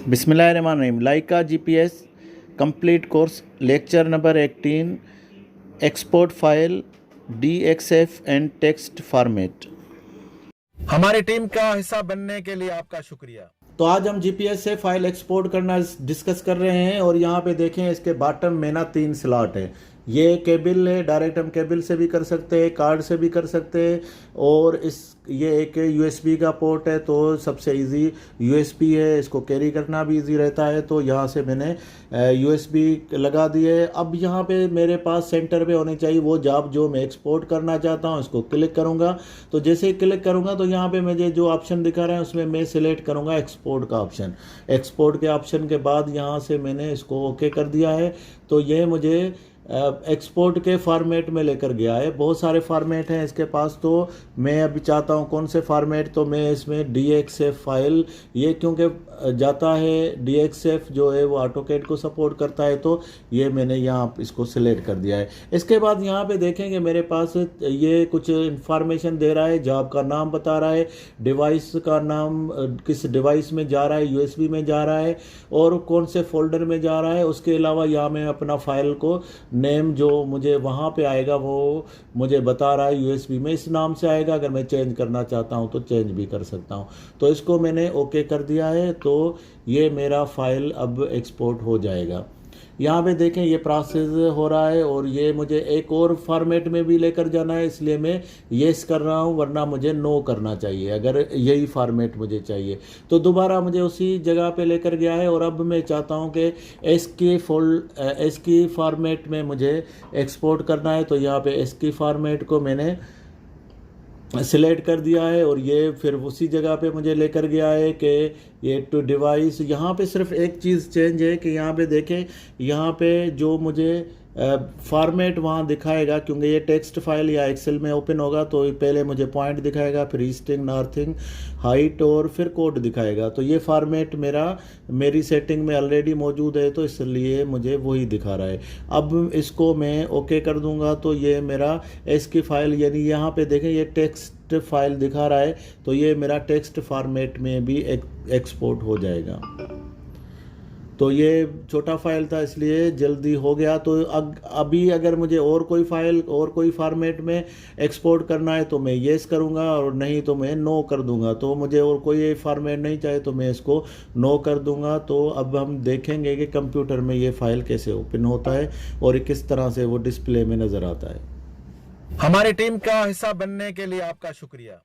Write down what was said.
बिस्मिल्लाहिर्रहमानिर्रहीम। Leica GPS complete course lecture number 18 export file DXF and text format. हमारी team का हिस्सा बनने के लिए आपका शुक्रिया। तो आज हम जीपीएस से फाइल एक्सपोर्ट करना डिस्कस कर रहे हैं और यहाँ पे देखें इसके बॉटम में ना 3 स्लॉट है। ये केबल है, डायरेक्ट हम केबल से भी कर सकते हैं, कार्ड से भी कर सकते हैं और ये एक USB का पोर्ट है तो सबसे इजी USB है, इसको कैरी करना भी इजी रहता है। तो यहाँ से मैंने USB लगा दिए। अब यहाँ पे मेरे पास सेंटर पे होनी चाहिए वो जॉब जो मैं एक्सपोर्ट करना चाहता हूँ। इसको क्लिक करूँगा तो जैसे ही क्लिक करूँगा तो यहाँ पे मुझे जो ऑप्शन दिखा रहे हैं उसमें मैं सिलेक्ट करूँगा एक्सपोर्ट का ऑप्शन। एक्सपोर्ट के ऑप्शन के बाद यहाँ से मैंने इसको ओके कर दिया है। तो ये मुझे एक्सपोर्ट के फॉर्मेट में लेकर गया है। बहुत सारे फॉर्मेट हैं इसके पास, तो मैं अभी चाहता हूँ कौन से फॉर्मेट, तो मैं इसमें DXF फाइल, ये क्योंकि जाता है DXF जो है वो ऑटोकैड को सपोर्ट करता है, तो ये मैंने यहाँ इसको सिलेक्ट कर दिया है। इसके बाद यहाँ पे देखेंगे मेरे पास ये कुछ इंफॉर्मेशन दे रहा है, जॉब का नाम बता रहा है, डिवाइस का नाम किस डिवाइस में जा रहा है, USB में जा रहा है और कौन से फोल्डर में जा रहा है। उसके अलावा यहाँ मैं अपना फाइल को नेम जो मुझे वहाँ पे आएगा वो मुझे बता रहा है USB में इस नाम से आएगा। अगर मैं चेंज करना चाहता हूँ तो चेंज भी कर सकता हूँ। तो इसको मैंने ओके कर दिया है। तो ये मेरा फाइल अब एक्सपोर्ट हो जाएगा। यहाँ पे देखें ये प्रोसेस हो रहा है और ये मुझे एक और फॉर्मेट में भी लेकर जाना है, इसलिए मैं येस कर रहा हूँ, वरना मुझे नो करना चाहिए अगर यही फॉर्मेट मुझे चाहिए। तो दोबारा मुझे उसी जगह पे लेकर गया है और अब मैं चाहता हूँ कि एस्की फॉर्मेट में मुझे एक्सपोर्ट करना है। तो यहाँ पे एस्की फॉर्मेट को मैंने सिलेक्ट कर दिया है और ये फिर उसी जगह पे मुझे लेकर गया है कि ये टू डिवाइस। यहाँ पे सिर्फ एक चीज़ चेंज है कि यहाँ पे देखें, यहाँ पे जो मुझे फॉर्मेट वहाँ दिखाएगा, क्योंकि ये टेक्स्ट फाइल या एक्सेल में ओपन होगा तो पहले मुझे पॉइंट दिखाएगा, फिर ईस्टिंग, नॉर्थिंग, हाइट और फिर कोड दिखाएगा। तो ये फॉर्मेट मेरी सेटिंग में ऑलरेडी मौजूद है तो इसलिए मुझे वही दिखा रहा है। अब इसको मैं ओके कर दूंगा तो ये मेरा एस्की फाइल, यानी यहाँ पे देखें ये टेक्स्ट फाइल दिखा रहा है, तो ये मेरा टेक्स्ट फॉर्मेट में भी एक्सपोर्ट हो जाएगा। तो ये छोटा फाइल था इसलिए जल्दी हो गया। तो अभी अगर मुझे और कोई फाइल और कोई फॉर्मेट में एक्सपोर्ट करना है तो मैं येस करूंगा और नहीं तो मैं नो कर दूंगा। तो मुझे और कोई फॉर्मेट नहीं चाहिए तो मैं इसको नो कर दूंगा। तो अब हम देखेंगे कि कंप्यूटर में ये फाइल कैसे ओपन होता है और किस तरह से वो डिस्प्ले में नज़र आता है। हमारी टीम का हिस्सा बनने के लिए आपका शुक्रिया।